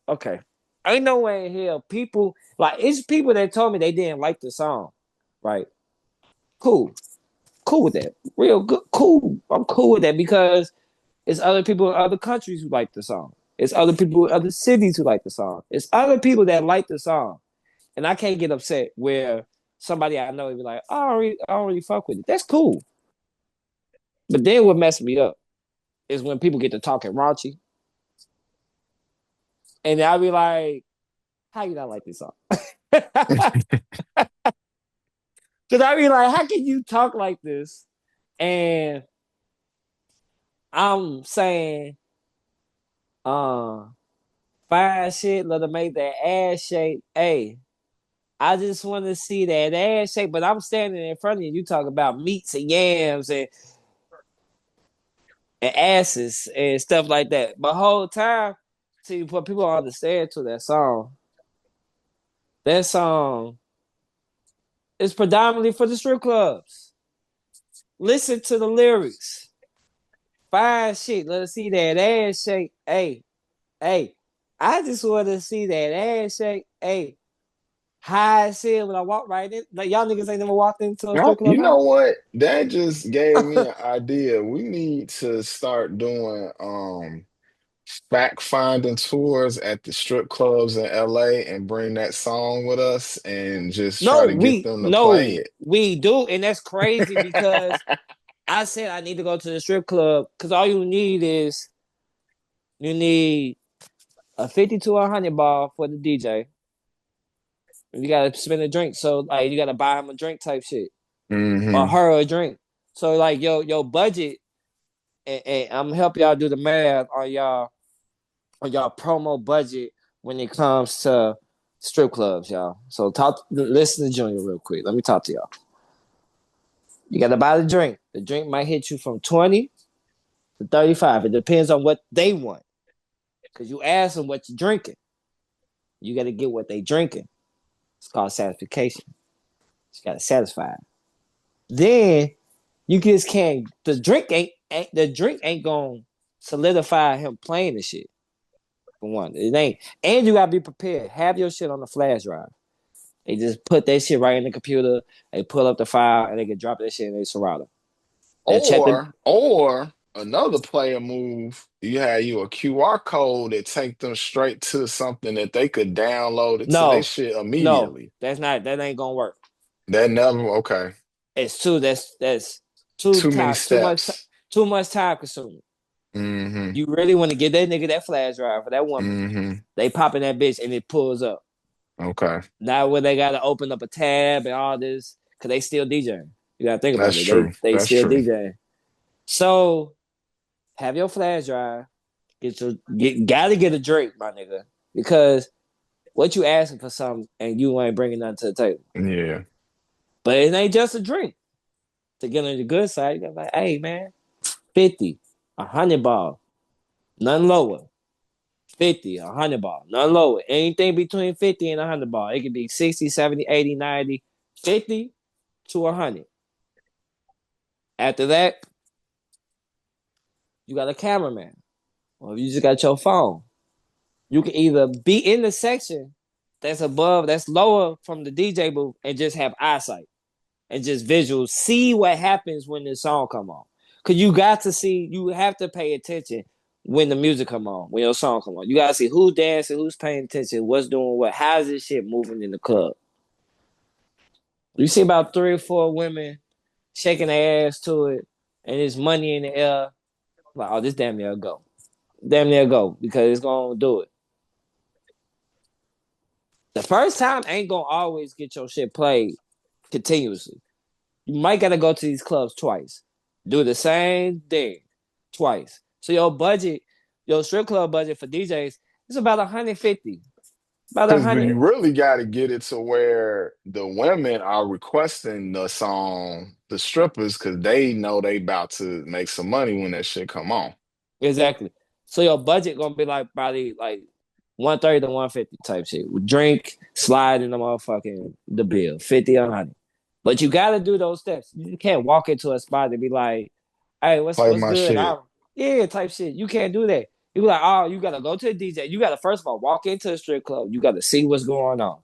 Okay. Ain't no way in here. People, like, it's people that told me they didn't like the song. Right. Cool. Cool with that. Real good. Cool. I'm cool with that because it's other people in other countries who like the song. It's other people in other cities who like the song. It's other people that like the song. And I can't get upset where somebody I know would be like, I don't really fuck with it. That's cool. But then what messed me up is when people get to talking raunchy. And I'll be like, how you not like this song? Because I be like, how can you talk like this? And I'm saying, uh, fine shit, let her make that ass shake. Hey, I just want to see that ass shake, but I'm standing in front of you. You talk about meats and yams and asses and stuff like that. But whole time, see what people understand to that song is predominantly for the strip clubs. Listen to the lyrics. Fine shit. Let us see that ass shake. Hey. I just want to see that ass shake. Hey. High as hell when I walk right in. Like y'all niggas ain't never walked into a Well, strip you club know house. what? That just gave me an idea. We need to start doing fact finding tours at the strip clubs in LA and bring that song with us and just try to get them to play No, it. we do, and that's crazy because I said I need to go to the strip club because all you need a 50 to 100 ball for the DJ. You gotta spend a drink, so like you gotta buy him a drink type shit or Hmm. her a drink. So like your budget, and I'm help y'all do the math on y'all promo budget when it comes to strip clubs, y'all. So listen to Junior real quick. Let me talk to y'all. You gotta buy the drink. The drink might hit you from 20 to 35. It depends on what they want. Cause you ask them what you're drinking. You gotta get what they drinking. It's called satisfaction. You gotta satisfy. Then you just can't. The drink ain't gonna solidify him playing the shit. For one, it ain't. And you gotta be prepared. Have your shit on the flash drive. They just put that shit right in the computer. They pull up the file and they can drop that shit in their Serato. They check the Or another player move, you had you a QR code that take them straight to something that they could download it to their no, shit no. immediately. That ain't gonna work. That never okay. It's too that's Too many steps. too much time consuming. Mm-hmm. You really want to get that nigga that flash drive for that woman. Mm-hmm. They pop in that bitch and it pulls up. Okay. Now where they gotta open up a tab and all this, cause they still DJing. You gotta think about That's it. true. They That's still true. DJing. So have your flash drive. Gotta get a drink, my nigga. Because what you asking for something and you ain't bringing nothing to the table. Yeah. But it ain't just a drink. To get on the good side, you gotta be like, hey man, 50, 100 ball, none lower. 50, 100 ball, none lower. Anything between 50 and 100 ball. It could be 60, 70, 80, 90, 50 to 100. After that, you got a cameraman. Or you just got your phone. You can either be in the section that's lower from the DJ booth and just have eyesight and just visuals. See what happens when the song come on. Cause you got to see, you have to pay attention when the music come on, when your song come on. You gotta see who's dancing, who's paying attention, what's doing what, how's this shit moving in the club. You see about 3 or 4 women shaking their ass to it, and there's money in the air. Like, oh, this damn near go. Damn near go, because it's gonna do it. The first time ain't gonna always get your shit played continuously. You might gotta go to these clubs twice. Do the same thing twice. So your budget, your strip club budget for DJs is about 150. About Because you 100. really got to get it to where the women are requesting the song, the strippers, because they know they about to make some money when that shit come on. Exactly. So your budget gonna be like probably like 130 to 150 type shit. With drink, slide in the motherfucking the bill. 50 or 100. But you gotta do those steps. You can't walk into a spot and be like, hey, Play what's my good? shit. Yeah, type shit. You can't do that. You be like, oh, you gotta go to the DJ. You gotta first of all walk into a strip club. You gotta see what's going on.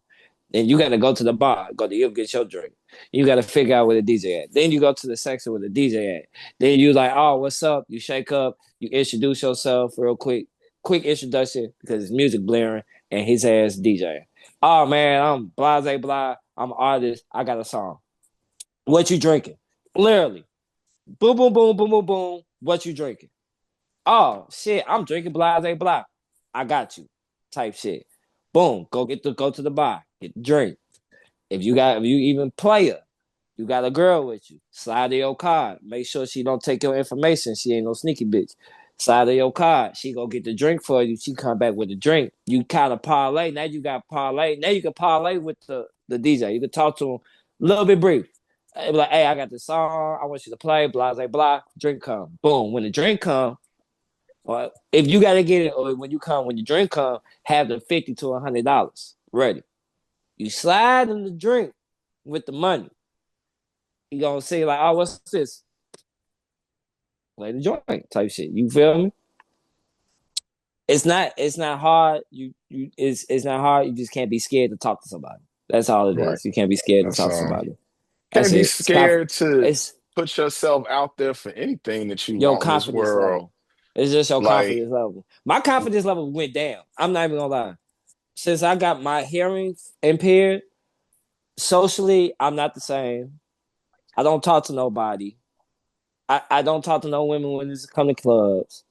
Then you gotta go to the bar, go to you get your drink. You gotta figure out where the DJ at. Then you go to the section where the DJ at. Then you like, oh, what's up? You shake up, you introduce yourself real quick introduction because it's music blaring and his ass DJ. Oh man, I'm blase blah. I'm an artist. I got a song. What you drinking? Literally. Boom, boom, boom, boom, boom, boom. What you drinking? Oh shit, I'm drinking blase blah. I got you. Type shit. Boom. Go to the bar. Get the drink. If you even player, you got a girl with you, slide to your card. Make sure she don't take your information. She ain't no sneaky bitch. Slide to your card. She go get the drink for you. She come back with the drink. You kind of parlay. Now you got parlay. Now you can parlay with the DJ. You can talk to him a little bit brief. Be like, hey, I got this song. I want you to play. Blah, blah, blah. Drink come. Boom. When the drink come, or if you got to get it, or when your drink come, have the $50 to $100 ready. You slide in the drink with the money. You gonna say like, oh, what's this? Play the joint type shit. You feel me? It's not hard. It's not hard. You just can't be scared to talk to somebody. That's all it Right. is. You can't be scared to That's talk to all. somebody. That's Can't be it. scared to It's put yourself out there for anything that you your want in this confidence world. level. It's just your Like, confidence level. My confidence level went down. I'm not even gonna lie. Since I got my hearing impaired, socially, I'm not the same. I don't talk to nobody. I don't talk to no women when it's come to clubs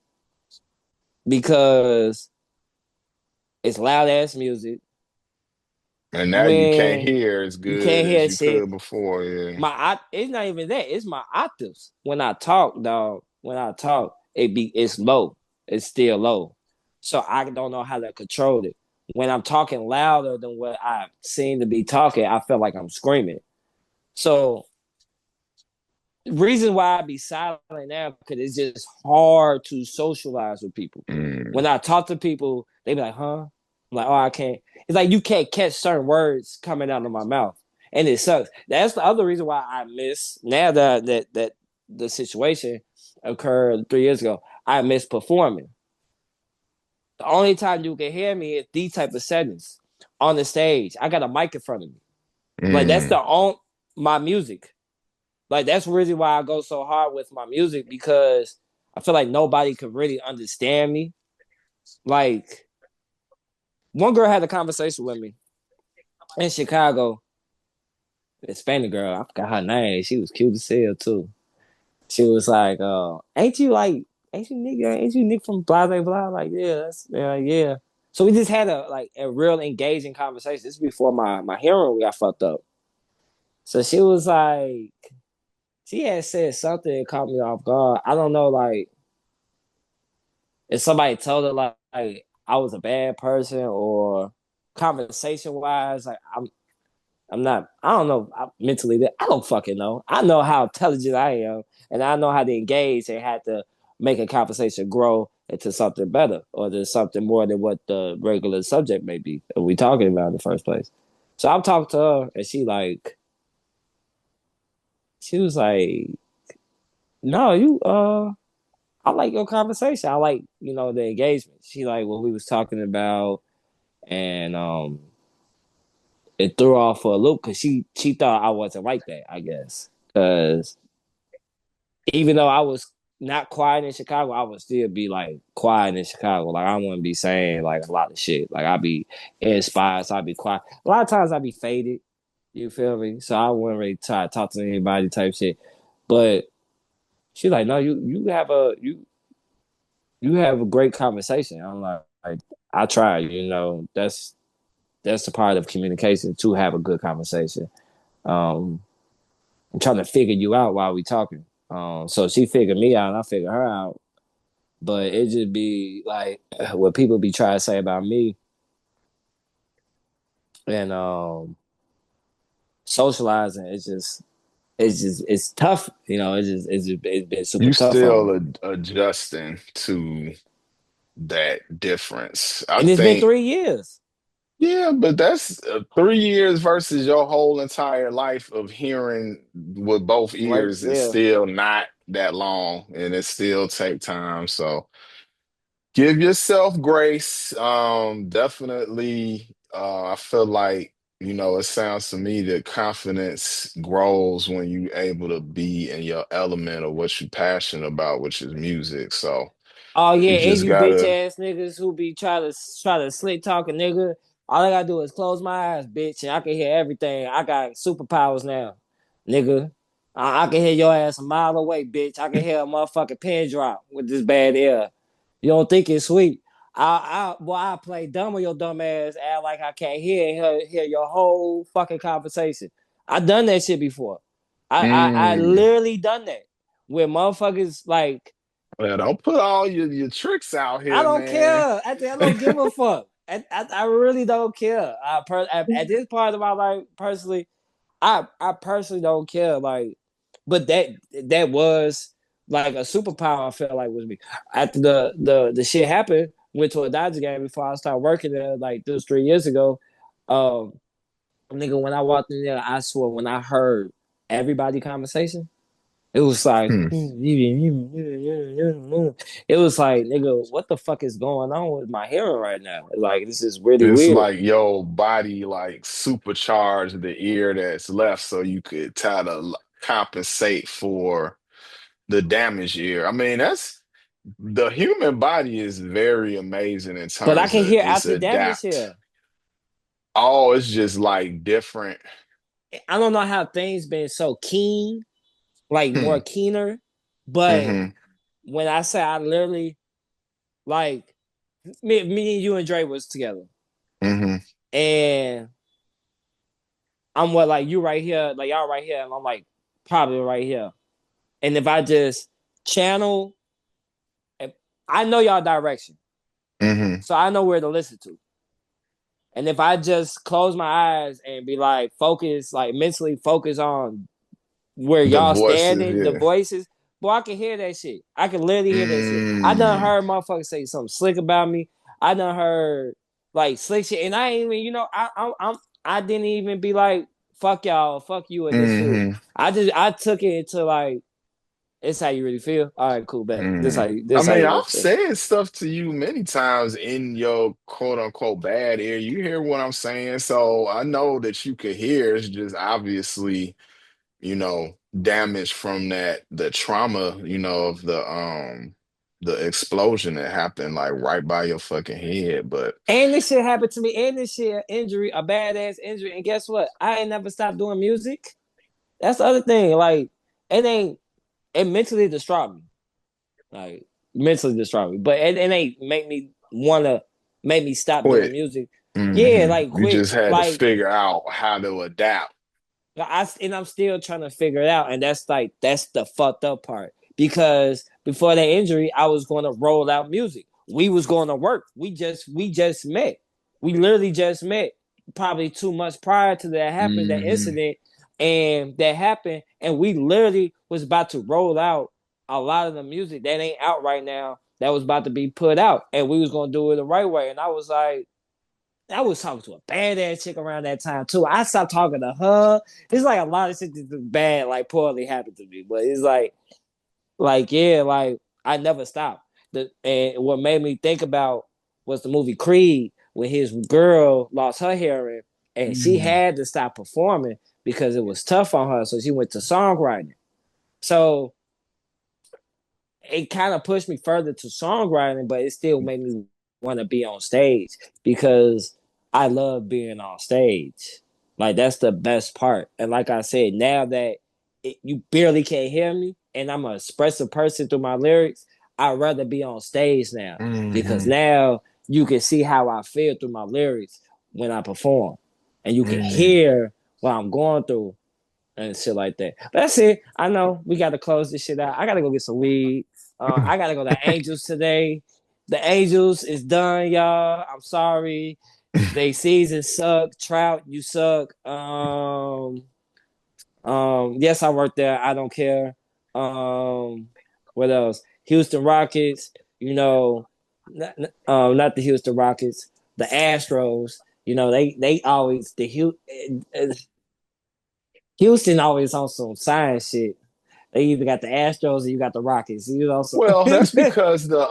because it's loud ass music. and now you can't When hear as you good can't as hear you shit, could before. Yeah. it's not even that. It's my octaves. When I talk, dog. When I talk, it's low. It's still low. So I don't know how to control it. When I'm talking louder than what I seem to be talking, I feel like I'm screaming. So reason why I be silent now because it's just hard to socialize with people. Mm. When I talk to people, they be like, "Huh?" I'm like, "Oh, I can't." It's like you can't catch certain words coming out of my mouth, and it sucks. That's the other reason why I miss now that the situation occurred 3 years ago. I miss performing The only time you can hear me is these type of settings on the stage. I got a mic in front of me. Like that's Mm, the on my music. Like that's really why I go so hard with my music because I feel like nobody could really understand me. Like one girl had a conversation with me in Chicago. Hispanic girl, I forgot her name. She was cute as hell too. She was like, ain't you nigga, ain't you Nick from blah blah blah? Like, yeah, that's yeah. So we just had a real engaging conversation. This is before my hearing got fucked up. So she was like, she had said something that caught me off guard. I don't know, like if somebody told her like I was a bad person or conversation wise, like I'm not. I don't know. Mentally, I don't fucking know. I know how intelligent I am, and I know how to engage and how to make a conversation grow into something better or to something more than what the regular subject may be that we talking about in the first place. So I'm talking to her, and she was like, "No, I like your conversation. I like the engagement." She like what we was talking about, and it threw her off for a loop because she thought I wasn't like that. I guess because even though I was not quiet in Chicago, I would still be like quiet in Chicago. Like I wouldn't be saying like a lot of shit. Like I'd be inspired, so I'd be quiet. A lot of times I'd be faded. You feel me? So I wouldn't really try to talk to anybody type shit. But she's like, no, you have a great conversation. I'm like I try. That's the part of communication to have a good conversation. Um, I'm trying to figure you out while we talking. So she figured me out and I figured her out. But it just be like what people be trying to say about me and socializing. It's tough. It's been super you tough on me. still adjusting to that difference. I And it's been think, 3 years. yeah, but that's 3 years versus your whole entire life of hearing with both Right? ears is Yeah. still not that long, and it still take time. So give yourself grace. Definitely, I feel like, it sounds to me that confidence grows when you're able to be in your element of what you're passionate about, which is music. So Oh you yeah, and just you bitch gotta, ass niggas who be try to slick talk a nigga. All I gotta do is close my eyes, bitch, and I can hear everything. I got superpowers now, nigga. I can hear your ass a mile away, bitch. I can hear a motherfucking pin drop with this bad ear. You don't think it's sweet? I play dumb on your dumb ass, act like I can't hear your whole fucking conversation. I done that shit before. I mm, literally done that with motherfuckers like well, don't put all your tricks out I here, don't man. care. I don't give a fuck. I really don't care. At this part of my life, personally, I personally don't care. Like, but that was like a superpower. I felt like was me after the shit happened. Went to a Dodger game before I started working there. Like this 3 years ago. Um, nigga, when I walked in there, I swear when I heard everybody conversation. It was like Hmm. it was like, nigga, what the fuck is going on with my hearing right now? Like this is really It's weird. like your body like supercharged the ear that's left so you could try to compensate for the damaged ear. I mean, that's the human body is very amazing in But I terms can of hear its after damage adapt. here. Oh, it's just like different. I don't know how things been so keen, like more Hmm. keener. But Hmm. when I say I literally like me and you and Dre was together. Hmm. And I'm what like you right here, like y'all right here, and I'm like probably right here. And if I just channel I know y'all direction. Hmm. So I know where to listen to. And if I just close my eyes and be like focus, like mentally focus on where The y'all voices, standing, the yeah. voices, boy, I can hear that shit. I can literally hear that shit. I done Mm. heard motherfuckers say something slick about me. I done heard like slick shit, and I ain't even, I didn't even be like fuck y'all, fuck you, and this shit. Hmm. I took it into like It's how you really feel. All right, cool, bet. Mm. I This how mean, you really I've feel. said stuff to you many times in your quote unquote bad ear. You hear what I'm saying, so I know that you could hear. It's just obviously, damage from the trauma, of the explosion that happened like right by your fucking head. But And this shit happened to me. And this shit injury, a badass injury. And guess what? I ain't never stopped doing music. That's the other thing. Like it ain't. It mentally distraught me. Like mentally distraught me. But it ain't make me stop doing quit. music. Yeah, Hmm. like You quit. just had to Like figure out how to adapt. I'm still trying to figure it out, and that's the fucked up part. Because before that injury, I was going to roll out music. We was going to work. We just met. We literally just met probably 2 months prior to that happened, that Hmm. incident, and that happened, and we literally was about to roll out a lot of the music that ain't out right now that was about to be put out, and we was going to do it the right way. And I was talking to a badass chick around that time too. I stopped talking to her. It's like a lot of shit that's bad, like poorly happened to me. But it's yeah, like I never stopped. And what made me think about was the movie Creed, when his girl lost her hearing and she Hmm. had to stop performing because it was tough on her. So she went to songwriting. So it kind of pushed me further to songwriting, but it still made me want to be on stage because I love being on stage. Like that's the best part. And like I said, now that you barely can't hear me, and I'm an expressive person through my lyrics, I'd rather be on stage now because Hmm. now you can see how I feel through my lyrics when I perform, and you can Hmm. hear what I'm going through and shit like that. But that's it. I know we got to close this shit out. I got to go get some weed. I got to go to Angels today. The Angels is done, y'all. I'm sorry. They season suck. Trout, you suck. Yes, I work there. I don't care. What else? Houston Rockets. You know, not the Houston Rockets. The Astros. You know, they always Houston always on some science shit. They either got the Astros or you got the Rockets. You know, so Well, that's because the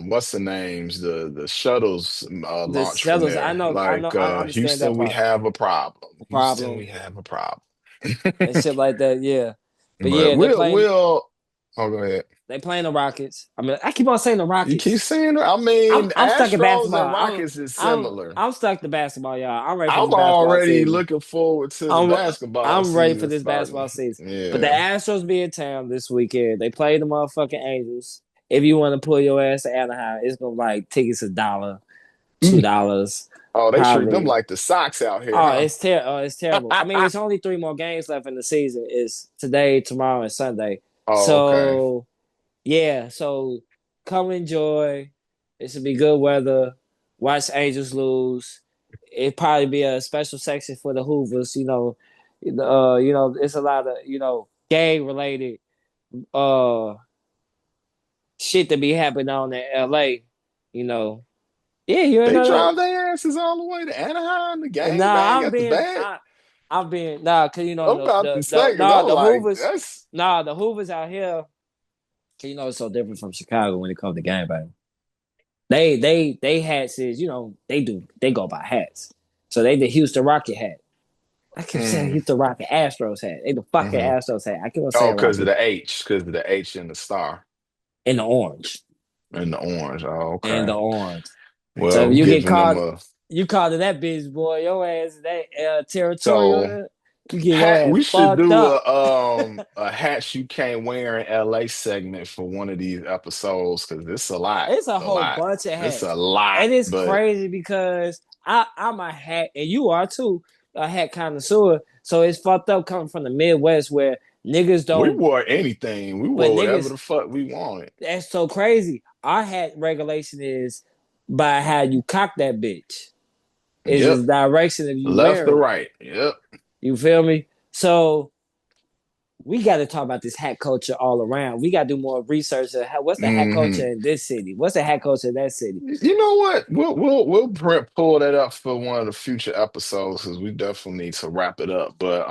what's the names, the shuttles the launch from Shuttles. I there. know, Like I understand that Houston, we part. have a problem. Houston, Problem we have a problem. and shit like that. Yeah, but But yeah, we'll oh, go ahead. they playing the Rockets. I mean, I keep on saying the You keep Rockets. saying I mean I'm stuck in Astros and basketball. Rockets is similar. I'm stuck to basketball, y'all. I'm ready for this I'm basketball already season. looking forward to the I'm basketball I'm ready for season this starting. basketball season. But the Yeah. Astros be in town this weekend. They play the motherfucking Angels. If you want to pull your ass to Anaheim, it's gonna like tickets $1, $2, Oh, they treat them probably. like the Sox out here, Oh, huh? it's terrible. I mean, it's only 3 more games left in the season. It's today, tomorrow, and Sunday. Oh, okay. So yeah, so come enjoy. It should be good weather. Watch Angels lose. It probably be a special section for the Hoovers. It's a lot of gang related uh shit that be happening on in L.A. You know, yeah, you They know. drive their asses all the way to Anaheim. The gang Nah, bang at the bag. I'm being nah, cause I'm about to say, because I'm the like, Hoovers, that's the Hoovers out here. Cause it's so different from Chicago when it comes to gang bang. They hats is they go by hats. So they the Houston Rocket hat. I keep saying mm, Houston Rocket Astros hat. They the fucking hmm. Astros hat. I keep on Oh, saying because of Rocket the H, because of the H in the star in the orange and the orange. Oh, and okay. the orange. So Well, if we're you get giving them caught, a you caught in that bitch, boy. Your ass that so territorial. You get your hat. ass We should fucked do up. a hats you can't wear in LA segment for one of these episodes because it's It's a a whole lot. bunch of It's a hats. lot. And it's But crazy because I'm a hat, and you are too, a hat connoisseur. So it's fucked up coming from the Midwest where niggas we don't, wore anything. We but wore whatever niggas, the fuck we wanted. that's so crazy. Our hat regulation is by how you cock that bitch, is Yep. the direction of you Left to wear it. right. Yep. You feel me? So we got to talk about this hat culture all around. We got to do more research of what's the hat culture Hmm. in this city? What's the hat culture in that city? You know what? We'll pull that up for one of the future episodes because we definitely need to wrap it up. But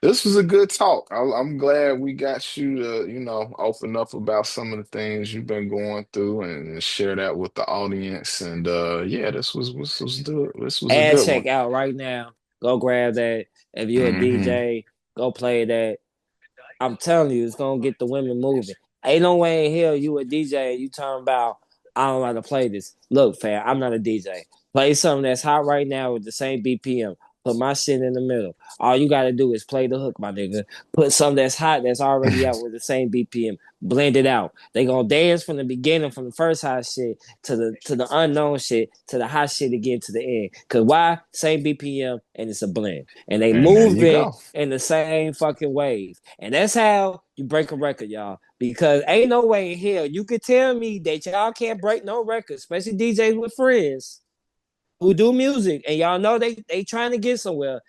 This was a good talk. I'm glad we got you to, open up about some of the things you've been going through and share that with the audience. And yeah, this was a Ass good check one. out right now. Go grab that. If you're a Hmm. DJ, go play that. I'm telling you, it's gonna get the women moving. Ain't no way in hell you a DJ and you talking about I don't know how to play this. Look, fam, I'm not a DJ. Play something that's hot right now with the same BPM. Put my shit in the middle. All you gotta do is play the hook, my nigga. Put something that's hot that's already out with the same BPM. Blend it out. They gonna dance from the beginning, from the first hot shit to the unknown shit to the hot shit again to the end. Cause why? Same BPM and it's a blend. And they And there you moving go. in the same fucking wave. And that's how you break a record, y'all. Because ain't no way in hell you could tell me that y'all can't break no record, especially DJs with friends who do music, and y'all know they trying to get somewhere.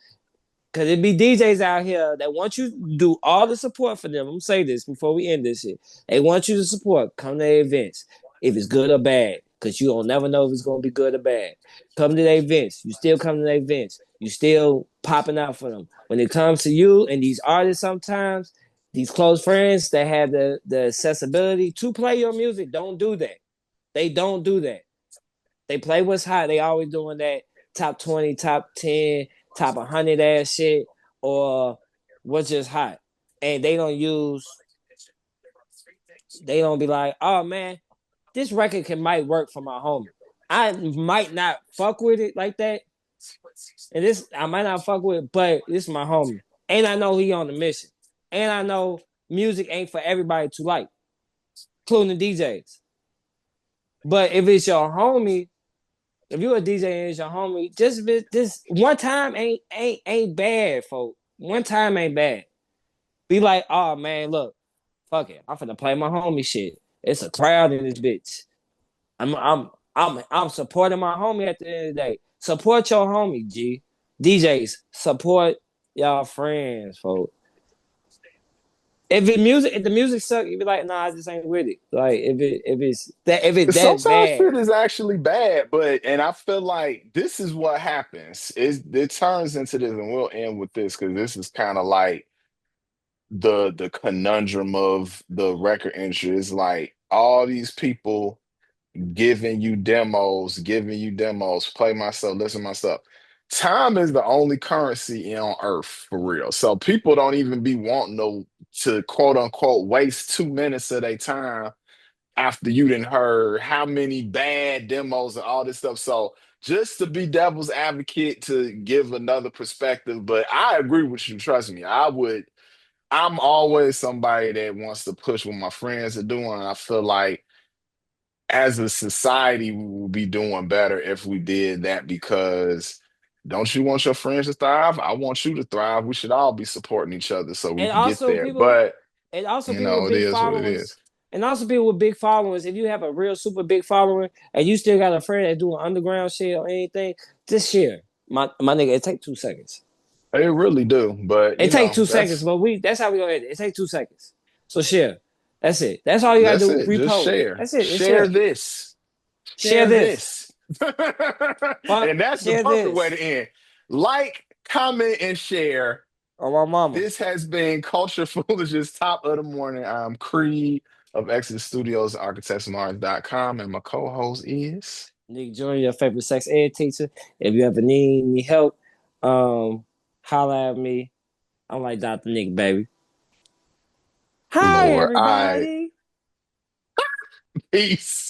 Cause it be DJs out here that want you to do all the support for them. I'm gonna say this before we end this shit. They want you to support. Come to their events, if it's good or bad. Cause you don't never know if it's gonna be good or bad. Come to their events. You still come to their events. You still popping out for them. When it comes to you and these artists, sometimes these close friends that have the accessibility to play your music don't do that. They don't do that. They play what's hot. They always doing that top 20, top 10, top 100 ass shit or what's just hot. And they don't be like, oh man, this record might work for my homie. I might not fuck with it like that. And this, I might not fuck with it, but this is my homie. And I know he on the mission. And I know music ain't for everybody to like, including the DJs. But if it's your homie, if you a DJ and it's your homie, just this one time ain't bad, folks. One time ain't bad. Be like, oh man, look, fuck it, I'm finna play my homie shit. It's a crowd in this bitch. I'm supporting my homie at the end of the day. Support your homie, G. DJs, support y'all friends, folks. If the music suck, you be like, nah, I just ain't with it. Like if it's that Sometimes bad, shit is actually bad, and I feel like this is what happens. It turns into this, and we'll end with this because this is kind of like the conundrum of the record industry. Is like all these people giving you demos, play my stuff, listen to my stuff. Time is the only currency on earth for real. So people don't even be wanting to quote unquote waste 2 minutes of their time after you done heard how many bad demos and all this stuff. So just to be devil's advocate to give another perspective, but I agree with you. Trust me, I'm always somebody that wants to push what my friends are doing. And I feel like as a society, we will be doing better if we did that because don't you want your friends to thrive? I want you to thrive. We should all be supporting each other so we and can get also there. people But, and also people with it big is what it followings, is. and also people with big followings. If you have a real super big following and you still got a friend that doing underground shit or anything, just share. My nigga, it take 2 seconds. They really do. But, It take 2 seconds, but that's how we gonna end it. It take 2 seconds. So share. That's it. That's all you gotta that's do. it. Just Repost. share. That's it. It's Share share. this. Share Share this. this. Fuck. And that's the Share perfect way this. to end. Like, comment, and share. Or my mama. This has been Culture Foolishness, top of the morning. I'm Creed of Exodus Studios, architectsmart.com, and my co-host is Nick Jr., your favorite sex ed teacher. If you ever need any help, holla at me. I'm like Dr. Nick, baby. Hi, Lord. I everybody. peace.